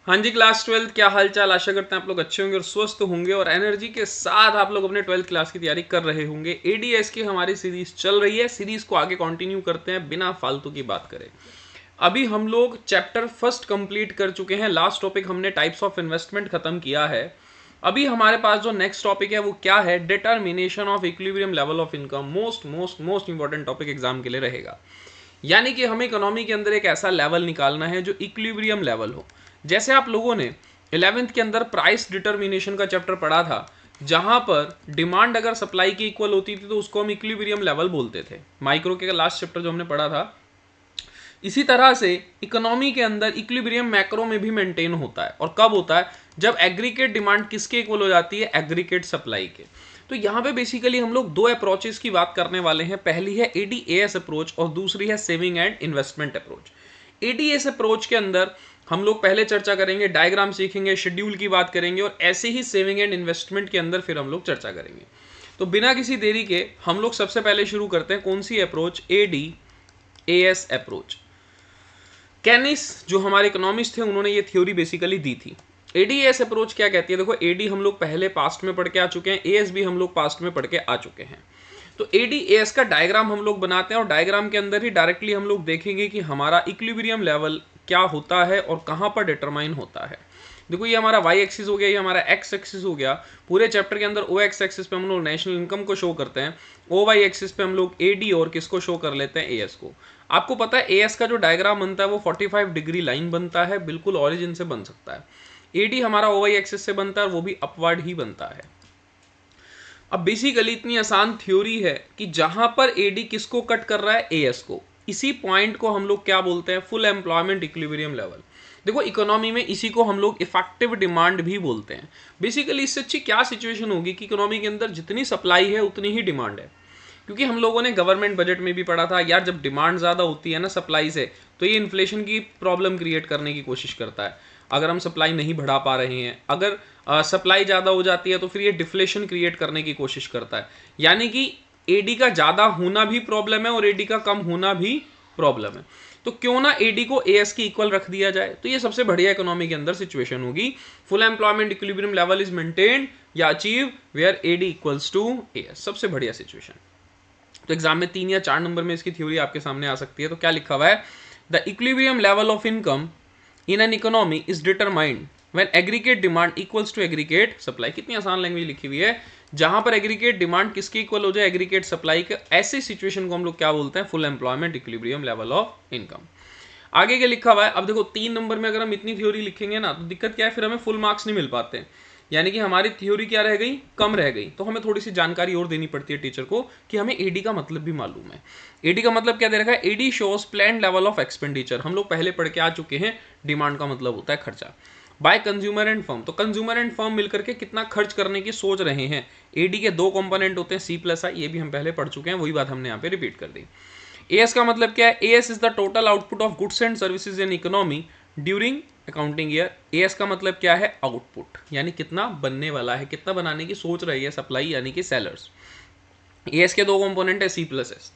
हाँ जी, क्लास 12 क्या हाल चाल। आशा करते हैं आप लोग अच्छे होंगे और स्वस्थ होंगे और एनर्जी के साथ आप लोग अपने 12th क्लास की तैयारी कर रहे होंगे। एडीएस की हमारी सीरीज चल रही है, सीरीज को आगे कंटिन्यू करते हैं बिना फालतू की बात करें। अभी हम लोग चैप्टर फर्स्ट कंप्लीट कर चुके हैं। लास्ट टॉपिक हमने टाइप्स ऑफ इन्वेस्टमेंट खत्म किया है। अभी हमारे पास जो नेक्स्ट टॉपिक है वो क्या है, determination of equilibrium level of income. Most most most important topic exam के लिए रहेगा। यानी कि हमें इकोनॉमी के अंदर एक ऐसा लेवल निकालना है जो इक्विलिब्रियम लेवल हो। जैसे आप लोगों ने 11th के अंदर प्राइस डिटर्मिनेशन का चैप्टर पढ़ा था, जहां पर डिमांड अगर सप्लाई की इक्वल होती थी तो उसको हम इक्विलिब्रियम लेवल बोलते थे। माइक्रो के लास्ट चैप्टर जो हमने पढ़ा था। इसी तरह से इकोनॉमी के अंदर इक्विलिब्रियम मैक्रो में भी मेंटेन होता है। और कब होता है? जब एग्रीगेट डिमांड किसके इक्वल हो जाती है? एग्रीगेट सप्लाई के। तो यहाँ पे बेसिकली हम लोग दो अप्रोचेस की बात करने वाले हैं। पहली है एडीएएस अप्रोच और दूसरी है saving and investment approach. ADAS approach के अंदर हम लोग पहले चर्चा करेंगे, डायग्राम सीखेंगे, शेड्यूल की बात करेंगे और ऐसे ही सेविंग एंड इन्वेस्टमेंट के अंदर फिर हम लोग चर्चा करेंगे। तो बिना किसी देरी के हम लोग सबसे पहले शुरू करते हैं। कौन सी अप्रोच? ADAS approach. कैनिस जो हमारे इकोनॉमिस्ट थे उन्होंने ये थ्योरी बेसिकली दी थी। एडीएस अप्रोच क्या कहती है? देखो, एडी हम लोग पहले पास्ट में पढ़ के आ चुके हैं, एएस भी हम लोग पास्ट में पढ़ के आ चुके हैं। तो एडीएस का डायग्राम हम लोग बनाते हैं और डायग्राम के अंदर ही डायरेक्टली हम लोग देखेंगे कि हमारा इक्विलिब्रियम लेवल क्या होता है और कहां पर डिटरमाइन होता है। देखो, ये हमारा वाई एक्सिस हो गया, ये हमारा एक्स एक्सिस हो गया। पूरे चैप्टर के अंदर ओ एक्स एक्सिस पे हम लोग नेशनल इनकम को शो करते हैं, ओ वाई एक्सिस पे हम लोग एडी और किसको शो कर लेते हैं? एएस को। आपको पता है एएस का जो डायग्राम बनता है वो 45 डिग्री लाइन बनता है, बिल्कुल ऑरिजिन से बन सकता है। एडी हमारा ओ वाई एक्सिस से बनता है और वो भी अपवर्ड ही बनता है। अब बेसिकली इतनी आसान थ्योरी है कि जहां पर एडी किसको कट कर रहा है? एएस को। इसी पॉइंट को हम लोग क्या बोलते हैं? Full employment equilibrium level. देखो, इकोनॉमी में इसी को हम लोग इफेक्टिव डिमांड भी बोलते हैं। बेसिकली इससे अच्छी क्या सिचुएशन होगी कि इकोनॉमी के अंदर जितनी सप्लाई है उतनी ही डिमांड है। क्योंकि हम लोगों ने गवर्नमेंट बजट में भी पढ़ा था यार, जब डिमांड ज़्यादा होती है ना सप्लाई से, तो ये इन्फ्लेशन की प्रॉब्लम क्रिएट करने की कोशिश करता है। अगर हम सप्लाई नहीं बढ़ा पा रहे हैं, अगर सप्लाई ज़्यादा हो जाती है तो फिर ये डिफ्लेशन क्रिएट करने की कोशिश करता है। यानी कि एडी का ज़्यादा होना भी प्रॉब्लम है और एडी का कम होना भी प्रॉब्लम है। तो क्यों ना एडी को एएस की इक्वल रख दिया जाए, तो ये सबसे बढ़िया इकोनॉमी के अंदर सिचुएशन होगी। Full employment equilibrium level is maintained या achieve where AD equals to AS. सबसे बढ़िया सिचुएशन। तो एग्जाम में 3 या 4 नंबर में इसकी थ्योरी आपके सामने आ सकती है। तो क्या लिखा हुआ है? The equilibrium level of income in an economy is determined when aggregate demand equals to aggregate supply. कितनी आसान लैंग्वेज लिखी हुई है। जहां पर एग्रीगेट डिमांड किसकी इक्वल हो जाए? एग्रीगेट सप्लाई के। ऐसी सिचुएशन को हम लोग क्या बोलते हैं? Full employment equilibrium level of income. आगे क्या लिखा हुआ है? अब देखो, 3 नंबर में अगर हम इतनी थ्योरी लिखेंगे ना तो दिक्कत क्या है, फिर हमें फुल मार्क्स नहीं मिल पाते। यानी कि हमारी थ्योरी क्या रह गई? कम रह गई। तो हमें थोड़ी सी जानकारी और देनी पड़ती है टीचर को कि हमें एडी का मतलब भी मालूम है। एडी का मतलब क्या दे रखा है? AD shows plan level of expenditure. हम लोग पहले पढ़ के आ चुके हैं, डिमांड का मतलब होता है खर्चा। बाय कंज्यूमर एंड फर्म, तो कंज्यूमर एंड फर्म मिलकर के कितना खर्च करने की सोच रहे हैं। एडी के 2 कंपोनेंट होते हैं, सी प्लस आई, ये भी हम पहले पढ़ चुके हैं, वही बात हमने यहाँ पे रिपीट कर दी। एएस का मतलब क्या है? As is the total output of goods and services in economy during accounting year. As का मतलब क्या है? आउटपुट, यानी कितना बनने वाला है, कितना बनाने की सोच रही है सप्लाई, यानी कि सेलर्स। एएस के 2 कंपोनेंट है, सी प्लस एस।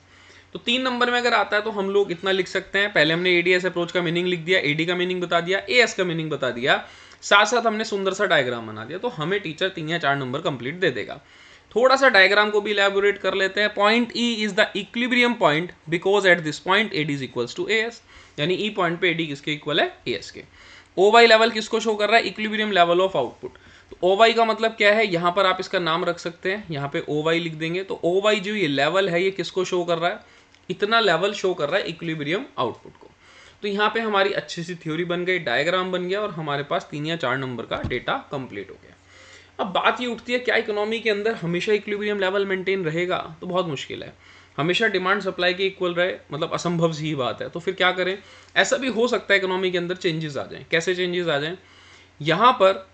तो 3 नंबर में अगर आता है तो हम लोग इतना लिख सकते हैं। पहले हमने एडीएस अप्रोच का मीनिंग लिख दिया, एडी का मीनिंग बता दिया, एएस का मीनिंग बता दिया, साथ साथ हमने सुंदर सा डायग्राम बना दिया। तो हमें टीचर 3 या 4 नंबर कंप्लीट दे देगा। थोड़ा सा डायग्राम को भी इलैबोरेट कर लेते हैं। Point E is the equilibrium point because at this point AD is equals to AS. यानी ई पॉइंट पे एडी किसके इक्वल है? एएस के। ओ वाई लेवल किसको शो कर रहा है? Equilibrium level of output. तो ओ वाई का मतलब क्या है? यहाँ पर आप इसका नाम रख सकते हैं, यहाँ पे ओ वाई लिख देंगे। तो ओ वाई जो ये लेवल है ये किसको शो कर रहा है? इतना लेवल शो कर रहा है इक्विलिब्रियम आउटपुट को। तो यहाँ पे हमारी अच्छी सी थ्योरी बन गई, डायग्राम बन गया और हमारे पास 3 या 4 नंबर का डेटा कंप्लीट हो गया। अब बात ये उठती है, क्या इकोनॉमी के अंदर हमेशा इक्विलिब्रियम लेवल मेंटेन रहेगा? तो बहुत मुश्किल है। हमेशा डिमांड सप्लाई के इक्वल रहे, मतलब असंभव सी बात है। तो फिर क्या करें? ऐसा भी हो सकता है इकोनॉमी के अंदर चेंजेस आ जाएं। कैसे चेंजेस आ जाएं? यहाँ पर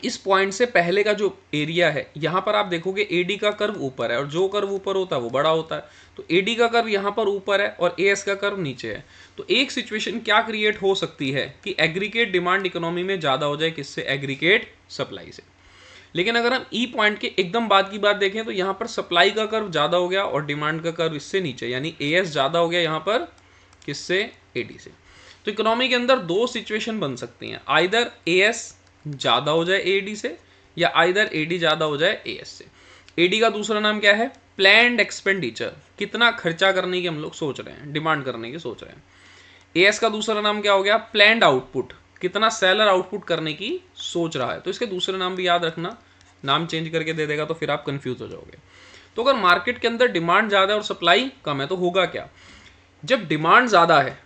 इस पॉइंट से पहले का जो एरिया है, यहाँ पर आप देखोगे एडी का कर्व ऊपर है और जो कर्व ऊपर होता है वो बड़ा होता है। तो एडी का कर्व यहाँ पर ऊपर है और एएस का कर्व नीचे है। तो एक सिचुएशन क्या क्रिएट हो सकती है कि एग्रीगेट डिमांड इकोनॉमी में ज़्यादा हो जाए, किससे? एग्रीगेट सप्लाई से। लेकिन अगर हम ई पॉइंट के एकदम बाद की बात देखें तो यहाँ पर सप्लाई का कर्व ज़्यादा हो गया और डिमांड का कर्व इससे नीचे, यानी एएस ज़्यादा हो गया यहाँ पर, किससे? एडी से। तो इकोनॉमी के अंदर दो सिचुएशन बन सकती हैं, आइदर एएस ज़्यादा हो जाए एडी से या आइदर एडी ज़्यादा हो जाए एएस से। एडी का दूसरा नाम क्या है? प्लैंड एक्सपेंडिचर, कितना खर्चा करने की हम लोग सोच रहे हैं, डिमांड करने की सोच रहे हैं। एएस का दूसरा नाम क्या हो गया? प्लैंड आउटपुट, कितना सेलर आउटपुट करने की सोच रहा है। तो इसके दूसरे नाम भी याद रखना, नाम चेंज करके दे देगा तो फिर आप कंफ्यूज हो जाओगे। तो अगर मार्केट के अंदर डिमांड ज़्यादा है और सप्लाई कम है तो होगा क्या? जब डिमांड ज़्यादा है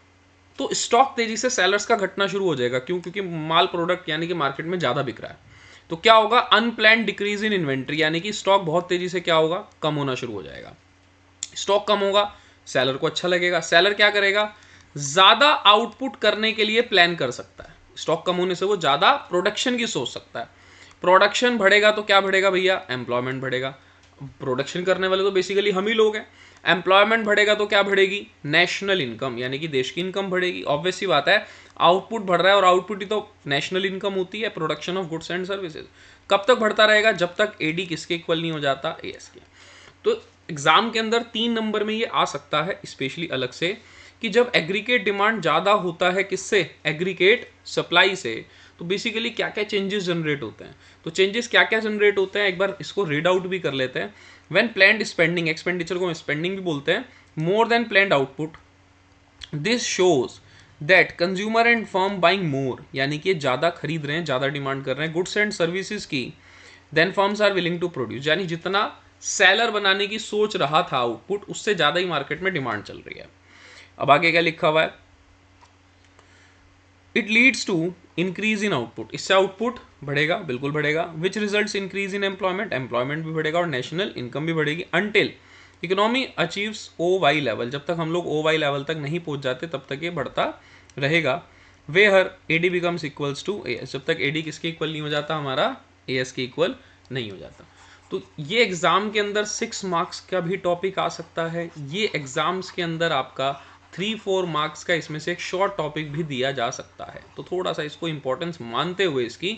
तो स्टॉक तेजी से सेलर्स का घटना शुरू हो जाएगा। क्यों? क्योंकि माल प्रोडक्ट यानी कि मार्केट में ज़्यादा बिक रहा है। तो क्या होगा? अनप्लैंड डिक्रीज इन इन्वेंट्री, यानी कि स्टॉक बहुत तेजी से क्या होगा? कम होना शुरू हो जाएगा। स्टॉक कम होगा, सेलर को अच्छा लगेगा। सेलर क्या करेगा? ज़्यादा आउटपुट करने के लिए प्लान कर सकता है। स्टॉक कम होने से वो ज़्यादा प्रोडक्शन की सोच सकता है। प्रोडक्शन बढ़ेगा तो क्या बढ़ेगा भैया? एम्प्लॉयमेंट बढ़ेगा। प्रोडक्शन करने वाले तो बेसिकली हम ही लोग हैं। एम्प्लॉयमेंट बढ़ेगा तो क्या बढ़ेगी? नेशनल इनकम, यानी कि देश की इनकम बढ़ेगी। ऑब्वियस सी बात है, आउटपुट बढ़ रहा है और आउटपुट ही तो नेशनल इनकम होती है, production of goods and services. कब तक बढ़ता रहेगा? जब तक एडी किसके इक्वल नहीं हो जाता? एएस के। तो एग्जाम के अंदर 3 नंबर में ये आ सकता है स्पेशली अलग से, कि जब एग्रीगेट डिमांड ज़्यादा होता है किससे? एग्रीगेट सप्लाई से, तो बेसिकली क्या क्या चेंजेस जनरेट होते हैं। तो चेंजेस क्या क्या जनरेट होते हैं एक बार इसको रीड आउट भी कर लेते हैं। व्हेन प्लान्ड स्पेंडिंग, एक्सपेंडिचर को स्पेंडिंग भी बोलते हैं, more than planned output, this shows that consumer and firm buying more, यानी कि ज़्यादा खरीद रहे हैं, ज़्यादा डिमांड कर रहे हैं गुड्स एंड सर्विसेज की, then firms are willing to produce, यानी जितना सेलर बनाने की सोच रहा था आउटपुट, उससे ज़्यादा ही मार्केट में डिमांड चल रही है। अब आगे क्या लिखा हुआ है? It leads to increase in output, इससे आउटपुट बढ़ेगा, बिल्कुल बढ़ेगा। Which results increase in employment, employment भी बढ़ेगा और नेशनल इनकम भी बढ़ेगी। Until economy achieves O Y level, जब तक हम लोग ओ वाई लेवल तक नहीं पहुंच जाते तब तक ये बढ़ता रहेगा। Where AD becomes equals to AS, जब तक एडी किसके इक्वल नहीं हो जाता? हमारा एएस के इक्वल नहीं हो जाता। तो ये एग्जाम के अंदर 6 मार्क्स का भी टॉपिक आ सकता है। ये एग्जाम्स के अंदर आपका 3-4 मार्क्स का इसमें से एक शॉर्ट टॉपिक भी दिया जा सकता है। तो थोड़ा सा इसको इंपॉर्टेंस मानते हुए इसकी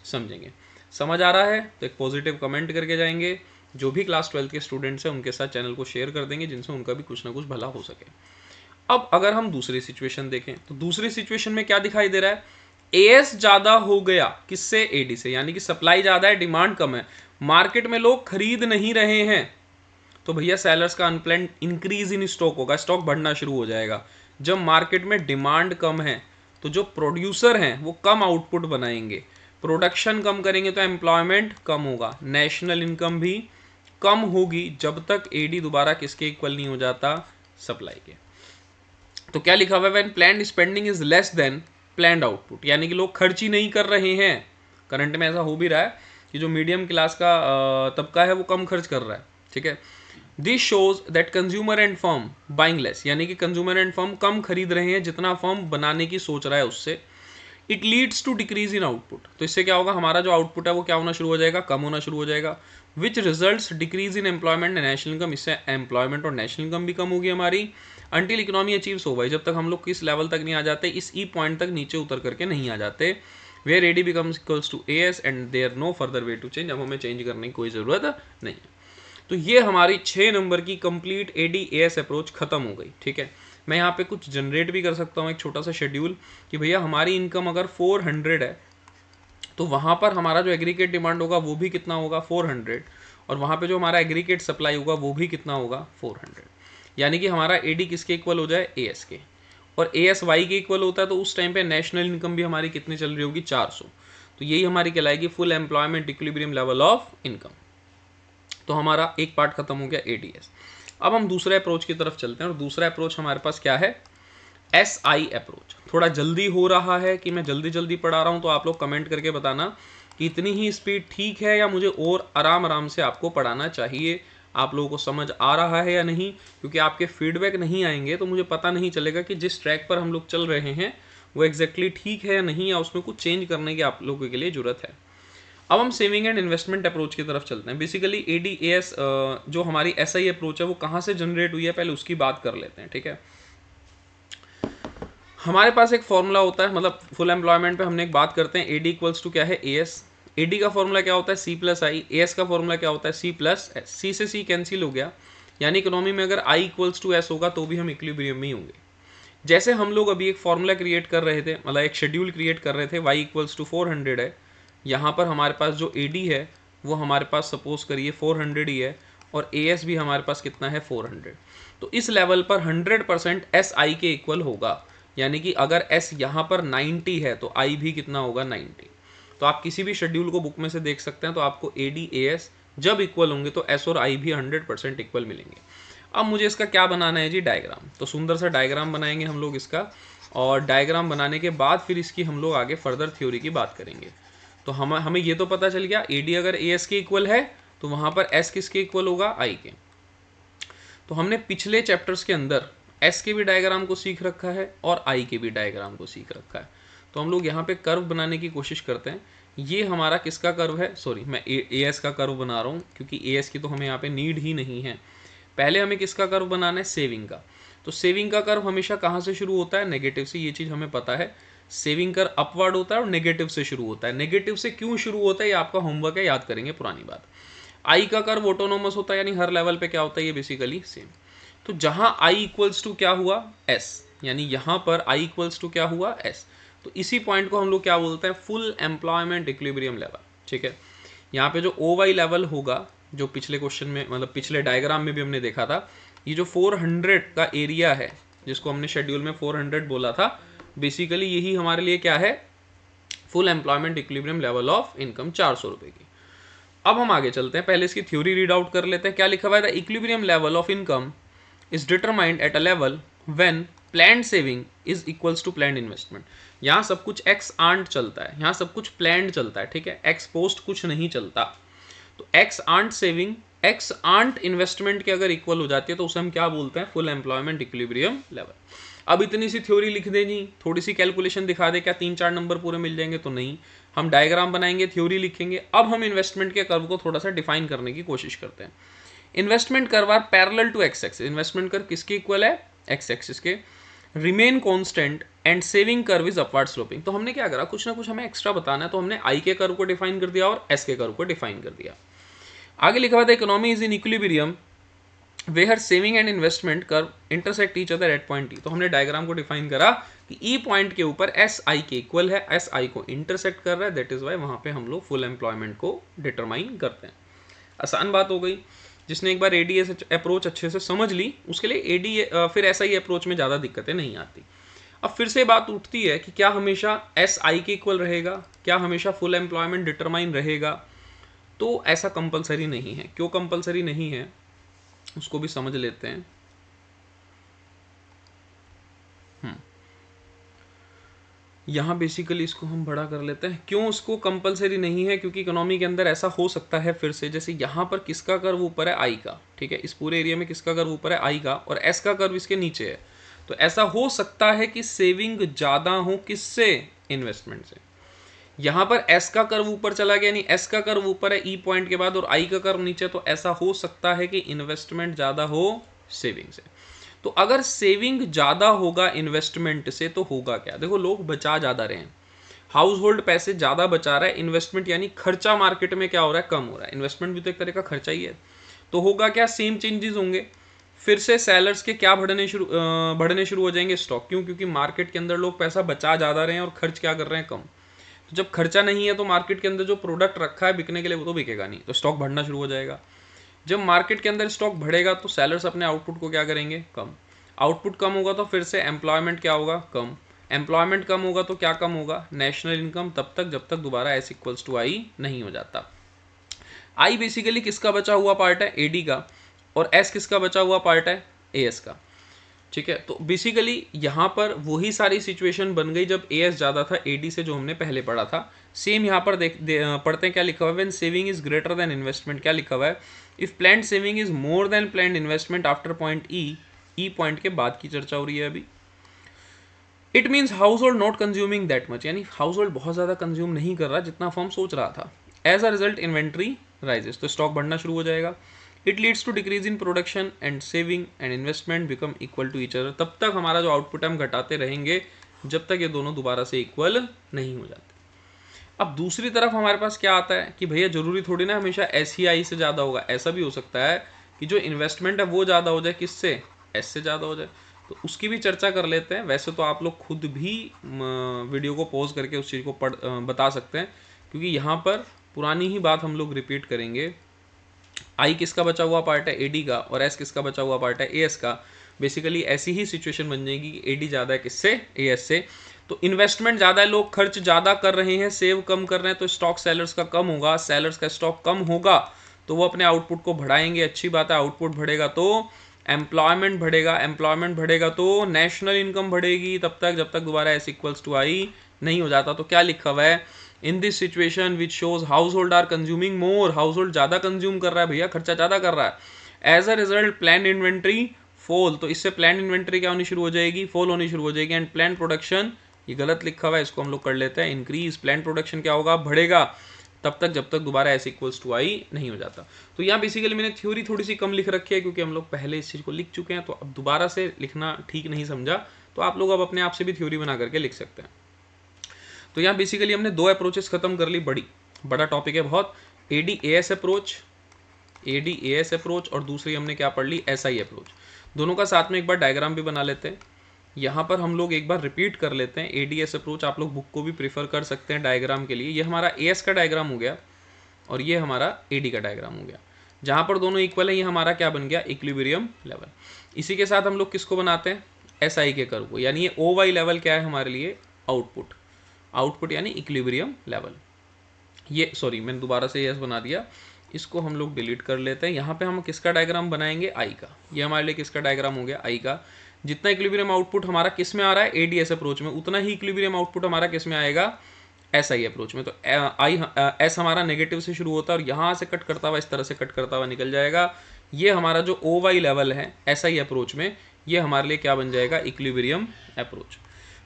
समझेंगे। समझ आ रहा है तो एक पॉजिटिव कमेंट करके जाएंगे। जो भी क्लास 12 के स्टूडेंट्स हैं उनके साथ चैनल को शेयर कर देंगे, जिनसे उनका भी कुछ ना कुछ भला हो सके। अब अगर हम दूसरी सिचुएशन देखें तो दूसरी सिचुएशन में क्या दिखाई दे रहा है? एएस ज़्यादा हो गया किससे? एडी से, यानी कि सप्लाई ज़्यादा है, डिमांड कम है, मार्केट में लोग खरीद नहीं रहे हैं, तो भैया सेलर्स का अनप्लान्ड इंक्रीज इन स्टॉक होगा, स्टॉक बढ़ना शुरू हो जाएगा। जब मार्केट में डिमांड कम है तो जो प्रोड्यूसर हैं वो कम आउटपुट बनाएंगे, प्रोडक्शन कम करेंगे तो एम्प्लॉयमेंट कम होगा, नेशनल इनकम भी कम होगी, जब तक एडी दोबारा किसके इक्वल नहीं हो जाता? सप्लाई के। तो क्या लिखा हुआ है? When planned spending is less than planned output, यानी कि लोग खर्च ही नहीं कर रहे हैं। करंट में ऐसा हो भी रहा है कि जो मीडियम क्लास का तबका है वो कम खर्च कर रहा है, ठीक है। This shows that consumer and firm buying less, यानी कि कंज्यूमर एंड फर्म कम खरीद रहे हैं जितना फर्म बनाने की सोच रहा है उससे। It leads to decrease in output, तो इससे क्या होगा? हमारा जो आउटपुट है वो क्या होना शुरू हो जाएगा? कम होना शुरू हो जाएगा। Which results decrease in employment and national income, इससे एम्प्लॉयमेंट और नेशनल इनकम भी कम होगी हमारी। अंटिल इकोनॉमी अचीव्स होगा, जब तक हम लोग किस लेवल तक नहीं आ जाते? इस ई पॉइंट तक नीचे उतर करके नहीं आ जाते। Where AD becomes equals to AS and there no further way to change, अब हमें चेंज करने की कोई ज़रूरत नहीं है। तो ये हमारी 6 नंबर की कंप्लीट एडी एएस अप्रोच खत्म हो गई, ठीक है। मैं यहाँ पे कुछ जनरेट भी कर सकता हूँ एक छोटा सा शेड्यूल कि भैया हमारी इनकम अगर 400 है तो वहाँ पर हमारा जो एग्रीगेट डिमांड होगा वो भी कितना होगा? 400, और वहाँ पे जो हमारा एग्रीगेट सप्लाई होगा वो भी कितना होगा? 400, यानी कि हमारा एडी किसके इक्वल हो जाए? एएस के। और एएस वाई के इक्वल होता है तो उस टाइम पे नेशनल इनकम भी हमारी कितनी चल रही होगी? 400। तो यही हमारी कहलाएगी full employment equilibrium level of income. तो हमारा एक पार्ट खत्म हो गया एडीएस। अब हम दूसरे अप्रोच की तरफ चलते हैं, और दूसरा अप्रोच हमारे पास क्या है? SI approach. थोड़ा जल्दी हो रहा है कि मैं जल्दी जल्दी पढ़ा रहा हूँ, तो आप लोग कमेंट करके बताना कि इतनी ही स्पीड ठीक है या मुझे और आराम आराम से आपको पढ़ाना चाहिए, आप लोगों को समझ आ रहा है या नहीं। क्योंकि आपके फीडबैक नहीं आएंगे तो मुझे पता नहीं चलेगा कि जिस ट्रैक पर हम लोग चल रहे हैं वो एग्जैक्टली ठीक है या नहीं, या उसमें कुछ चेंज करने की आप लोगों के लिए ज़रूरत है। अब हम सेविंग एंड इन्वेस्टमेंट अप्रोच की तरफ चलते हैं। बेसिकली एडीएएस जो हमारी एसआई अप्रोच है वो कहाँ से जनरेट हुई है, पहले उसकी बात कर लेते हैं, ठीक है। हमारे पास एक फॉर्मूला होता है, मतलब फुल एम्प्लॉयमेंट पे हमने एक बात करते हैं, एडी इक्वल्स टू क्या है? एएस। एडी का फॉर्मूला क्या होता है? सी प्लस आई। एएस का फॉर्मूला क्या होता है? C plus S. सी से सी कैंसिल हो गया, यानी इकोनॉमी में अगर आई इक्वल्स टू एस होगा तो भी हम इक्विलिब्रियम में ही होंगे। जैसे हम लोग अभी एक फॉर्मूला क्रिएट कर रहे थे, मतलब एक शेड्यूल क्रिएट कर रहे थे, y इक्वल्स टू 400 है, यहाँ पर हमारे पास जो AD है वो हमारे पास सपोज करिए 400 ही है, और AS भी हमारे पास कितना है 400। तो इस लेवल पर 100% SI के इक्वल होगा, यानी कि अगर S यहाँ पर 90 है तो I भी कितना होगा 90। तो आप किसी भी शेड्यूल को बुक में से देख सकते हैं, तो आपको AD AS जब इक्वल होंगे तो S और I भी 100% इक्वल मिलेंगे। अब मुझे इसका क्या बनाना है जी, डायग्राम। तो सुंदर सा डायग्राम बनाएंगे हम लोग इसका, और डायग्राम बनाने के बाद फिर इसकी हम लोग आगे फर्दर थ्योरी की बात करेंगे। तो हमें ये तो पता चल गया AD अगर AS के इक्वल है तो वहाँ पर S किसके इक्वल होगा, I के। तो हमने पिछले चैप्टर्स के अंदर S के भी डायग्राम को सीख रखा है और I के भी डायग्राम को सीख रखा है। तो हम लोग यहाँ पे कर्व बनाने की कोशिश करते हैं। ये हमारा किसका कर्व है, सॉरी मैं AS का कर्व बना रहा हूँ, क्योंकि AS की तो हमें यहाँ पे नीड ही नहीं है। पहले हमें किसका कर्व बनाना है, सेविंग का। तो सेविंग का कर्व हमेशा कहाँ से शुरू होता है, नेगेटिव से, ये चीज़ हमें पता है। सेविंग कर्व अपवर्ड होता है और नेगेटिव से शुरू होता है। नेगेटिव से क्यों शुरू होता है ये आपका होमवर्क है, याद करेंगे पुरानी बात। आई का कर्व ऑटोनोमस होता है, यानी हर लेवल पे क्या होता है, ये बेसिकली सेम। तो जहाँ आई इक्वल्स टू क्या हुआ, एस, यानी यहाँ पर आई इक्वल्स टू क्या हुआ, एस। तो इसी पॉइंट को हम लोग क्या बोलते हैं, फुल एम्प्लॉयमेंट इक्विलिब्रियम लेवल। ठीक है, यहाँ पे जो ओ वाई लेवल होगा, जो पिछले क्वेश्चन में, मतलब पिछले डायग्राम में भी हमने देखा था, ये जो 400 का एरिया है, जिसको हमने शेड्यूल में 400 बोला था, बेसिकली यही हमारे लिए क्या है, full employment equilibrium level of income 400 रुपए की। अब हम आगे चलते हैं, पहले इसकी थ्योरी रीड आउट कर लेते हैं। क्या लिखा हुआ है, the equilibrium level of income is determined at a level when planned saving is equals to planned investment. यहाँ सब कुछ एक्स आंट चलता है, यहाँ सब कुछ प्लान्ड चलता है। ठीक है, एक्स पोस्ट कुछ नहीं चलता। तो ex ante saving, ex ante investment के अगर इक्वल हो जाती है तो उसे हम क्या बोलते हैं, फुल एम्प्लॉयमेंट इक्विलिब्रियम लेवल। अब इतनी सी थ्योरी लिख देनी, थोड़ी सी कैलकुलेशन दिखा दे, क्या 3-4 नंबर पूरे मिल जाएंगे, तो नहीं। हम डायग्राम बनाएंगे, थ्योरी लिखेंगे। अब हम इन्वेस्टमेंट के कर्व को थोड़ा सा डिफाइन करने की कोशिश करते हैं। Investment curve are parallel to X axis. Investment curve किसके इक्वल है, एक्स एक्सिस के। Remain constant and saving curve is upward sloping. तो हमने क्या करा, कुछ ना कुछ हमें एक्स्ट्रा बताना है, तो हमने आई के कर्व को डिफाइन कर दिया और एस के कर्व को डिफाइन कर दिया। आगे लिखा हुआ था, economy is in equilibrium where saving and investment curve intersect each other at point E. तो हमने डायग्राम को डिफाइन करा कि ई पॉइंट के ऊपर एस आई के इक्वल है, एस आई को इंटरसेक्ट कर रहा है, दैट इज वाई वहां पे हम लोग फुल एम्प्लॉयमेंट को डिटरमाइन करते हैं। आसान बात हो गई। जिसने एक बार एडीएस अप्रोच अच्छे से समझ ली, उसके लिए एडी फिर ऐसा ही अप्रोच में ज़्यादा दिक्कतें नहीं आती। अब फिर से बात उठती है कि क्या हमेशा एस आई के इक्वल रहेगा, क्या हमेशा फुल एम्प्लॉयमेंट डिटरमाइन रहेगा। तो ऐसा कंपलसरी नहीं है। क्यों कंपलसरी नहीं है उसको भी समझ लेते हैं। यहाँ बेसिकली इसको हम बड़ा कर लेते हैं। क्यों उसको कंपलसरी नहीं है, क्योंकि इकोनॉमी के अंदर ऐसा हो सकता है फिर से, जैसे यहाँ पर किसका कर्व ऊपर है, आई का। ठीक है, इस पूरे एरिया में किसका कर्व ऊपर है, आई का, और एस का कर्व इसके नीचे है। तो ऐसा हो सकता है कि सेविंग ज़्यादा हो किससे, इन्वेस्टमेंट से। यहाँ पर एस का कर्व ऊपर चला गया, यानी एस का कर्व ऊपर है ई पॉइंट के बाद और आई का कर्व नीचे, तो ऐसा हो सकता है कि इन्वेस्टमेंट ज़्यादा हो सेविंग से। तो अगर सेविंग ज़्यादा होगा इन्वेस्टमेंट से तो होगा क्या, देखो लोग बचा ज़्यादा रहे हैं, हाउस होल्ड पैसे ज़्यादा बचा रहा है, इन्वेस्टमेंट यानी खर्चा मार्केट में क्या हो रहा है, कम हो रहा है। इन्वेस्टमेंट भी तो एक तरह का खर्चा ही है। तो होगा क्या, सेम चेंजेस होंगे। फिर से सेलर्स के क्या बढ़ने शुरू हो जाएंगे, स्टॉक। क्यों, क्योंकि मार्केट के अंदर लोग पैसा बचा ज़्यादा रहे हैं और खर्च क्या कर रहे हैं, कम। तो जब खर्चा नहीं है तो मार्केट के अंदर जो प्रोडक्ट रखा है बिकने के लिए वो तो बिकेगा नहीं, तो स्टॉक बढ़ना शुरू हो जाएगा। जब मार्केट के अंदर स्टॉक बढ़ेगा तो सेलर्स अपने आउटपुट को क्या करेंगे, कम। आउटपुट कम होगा तो फिर से एम्प्लॉयमेंट क्या होगा, कम। एम्प्लॉयमेंट कम होगा तो क्या कम होगा, नेशनल इनकम, तब तक जब तक दोबारा एस इक्वल्स टू आई नहीं हो जाता। आई बेसिकली किसका बचा हुआ पार्ट है, एडी का, और एस किसका बचा हुआ पार्ट है, एएस का। ठीक है, तो बेसिकली यहाँ पर वही सारी सिचुएशन बन गई जब एएस ज़्यादा था एडी से, जो हमने पहले पढ़ा था। सेम यहाँ पर पढ़ते हैं, क्या लिखा हुआ है, when saving is greater than investment. क्या लिखा हुआ है, if planned saving is more than planned investment after point E, E point के बाद की चर्चा हो रही है अभी। It means house hold not consuming that much, यानी हाउस होल्ड बहुत ज़्यादा कंज्यूम नहीं कर रहा जितना फर्म सोच रहा था। As a result inventory rises, तो स्टॉक बढ़ना शुरू हो जाएगा। It leads to decrease in production and saving and investment become equal to each other. तब तक हमारा जो आउटपुट हम घटाते रहेंगे जब तक ये दोनों दोबारा से इक्वल नहीं हो जाते। अब दूसरी तरफ हमारे पास क्या आता है कि भैया जरूरी थोड़ी ना हमेशा एस ही आई से ज़्यादा होगा। ऐसा भी हो सकता है कि जो इन्वेस्टमेंट है वो ज़्यादा हो जाए, किससे, एस से ज़्यादा हो जाए। तो उसकी भी चर्चा कर लेते हैं। वैसे तो आप लोग खुद भी वीडियो को पॉज करके उस चीज़ को बता सकते हैं, क्योंकि यहाँ पर पुरानी ही बात हम लोग रिपीट करेंगे। आई किसका बचा हुआ पार्ट है, एडी का, और एस किसका बचा हुआ पार्ट है, एएस का। बेसिकली ऐसी ही सिचुएशन बन जाएगी कि एडी ज़्यादा है किससे, एएस से। तो इन्वेस्टमेंट ज़्यादा है, लोग खर्च ज़्यादा कर रहे हैं, सेव कम कर रहे हैं, तो स्टॉक सेलर्स का कम होगा, सेलर्स का स्टॉक कम होगा तो वो अपने आउटपुट को बढ़ाएंगे। अच्छी बात है, आउटपुट बढ़ेगा तो एम्प्लॉयमेंट बढ़ेगा, एम्प्लॉयमेंट बढ़ेगा तो नेशनल इनकम बढ़ेगी, तब तक जब तक दोबारा एस इक्वल्स टू आई नहीं हो जाता। तो क्या लिखा हुआ है, in this situation which shows household are consuming more, household ज़्यादा कंज्यूम कर रहा है भैया, खर्चा ज़्यादा कर रहा है। As a result plan inventory fall, तो इससे प्लान इन्वेंट्री क्या होनी शुरू हो जाएगी, फॉल होनी शुरू हो जाएगी। एंड प्लान प्रोडक्शन, ये गलत लिखा हुआ है, इसको हम लोग कर लेते हैं इंक्रीज। प्लान प्रोडक्शन क्या होगा, बढ़ेगा, तब तक जब तक दोबारा एस इक्वल्स टू आई नहीं हो जाता। तो यहाँ बेसिकली मैंने थ्योरी थोड़ी सी कम लिख रखी है, क्योंकि हम लोग पहले इस चीज़ को लिख चुके हैं, तो अब दोबारा से लिखना ठीक नहीं समझा, तो आप लोग अब अपने आप से भी थ्योरी बना करके लिख सकते हैं। तो यहाँ बेसिकली हमने दो अप्रोचेस खत्म कर ली, बड़ा टॉपिक है बहुत। एडी एएस अप्रोच और दूसरी हमने क्या पढ़ ली, एसआई अप्रोच। दोनों का साथ में एक बार डायग्राम भी बना लेते हैं। यहाँ पर हम लोग एक बार रिपीट कर लेते हैं एडीएस अप्रोच, आप लोग बुक को भी प्रीफर कर सकते हैं डायग्राम के लिए। ये हमारा एएस का डायग्राम हो गया और ये हमारा एडी का डायग्राम हो गया। जहाँ पर दोनों इक्वल है, ये हमारा क्या बन गया, इक्विलिब्रियम लेवल। इसी के साथ हम लोग किसको बनाते हैं, एसआई के कर्व को, यानी ये ओ वाई लेवल क्या है हमारे लिए, आउटपुट यानी इक्विलिब्रियम लेवल। ये सॉरी मैंने दोबारा से यस बना दिया, इसको हम लोग डिलीट कर लेते हैं। यहाँ पे हम किसका डायग्राम बनाएंगे, आई का। ये हमारे लिए किसका डायग्राम हो गया, आई का। जितना इक्विलिब्रियम आउटपुट हमारा किस में आ रहा है, एडीएस अप्रोच में, उतना ही इक्विलिब्रियम आउटपुट हमारा किस में आएगा, एसआई अप्रोच में। तो आई एस हमारा नेगेटिव से शुरू होता है और यहाँ से कट करता हुआ, इस तरह से कट करता हुआ निकल जाएगा। ये हमारा जो ओ वाई लेवल है एसआई अप्रोच में, ये हमारे लिए क्या बन जाएगा, इक्विलिब्रियम अप्रोच।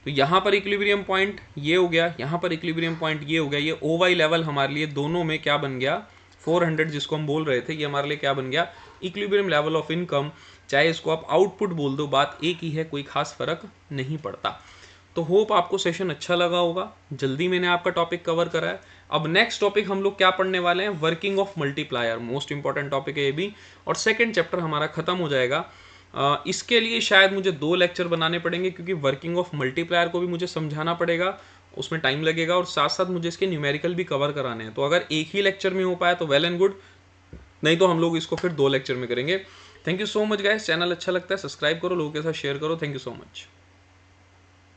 तो यहाँ पर इक्विलिब्रियम पॉइंट ये हो गया, यहाँ पर इक्विलिब्रियम पॉइंट ये हो गया। ये ओ वाई लेवल हमारे लिए दोनों में क्या बन गया, 400 जिसको हम बोल रहे थे, ये हमारे लिए क्या बन गया, इक्विलिब्रियम लेवल ऑफ इनकम। चाहे इसको आप आउटपुट बोल दो, बात एक ही है, कोई खास फर्क नहीं पड़ता। तो होप आपको सेशन अच्छा लगा होगा। जल्दी मैंने आपका टॉपिक कवर करा है। अब नेक्स्ट टॉपिक हम लोग क्या पढ़ने वाले हैं, working of multiplier, most important topic है ये भी, और सेकेंड चैप्टर हमारा खत्म हो जाएगा। इसके लिए शायद मुझे 2 लेक्चर बनाने पड़ेंगे, क्योंकि वर्किंग ऑफ मल्टीप्लायर को भी मुझे समझाना पड़ेगा, उसमें टाइम लगेगा, और साथ साथ मुझे इसके न्यूमेरिकल भी कवर कराने हैं। तो अगर एक ही लेक्चर में हो पाया तो वेल एंड गुड, नहीं तो हम लोग इसको फिर 2 लेक्चर में करेंगे। Thank you so much guys. Channel अच्छा लगता है सब्सक्राइब करो, लोगों के साथ शेयर करो। Thank you so much.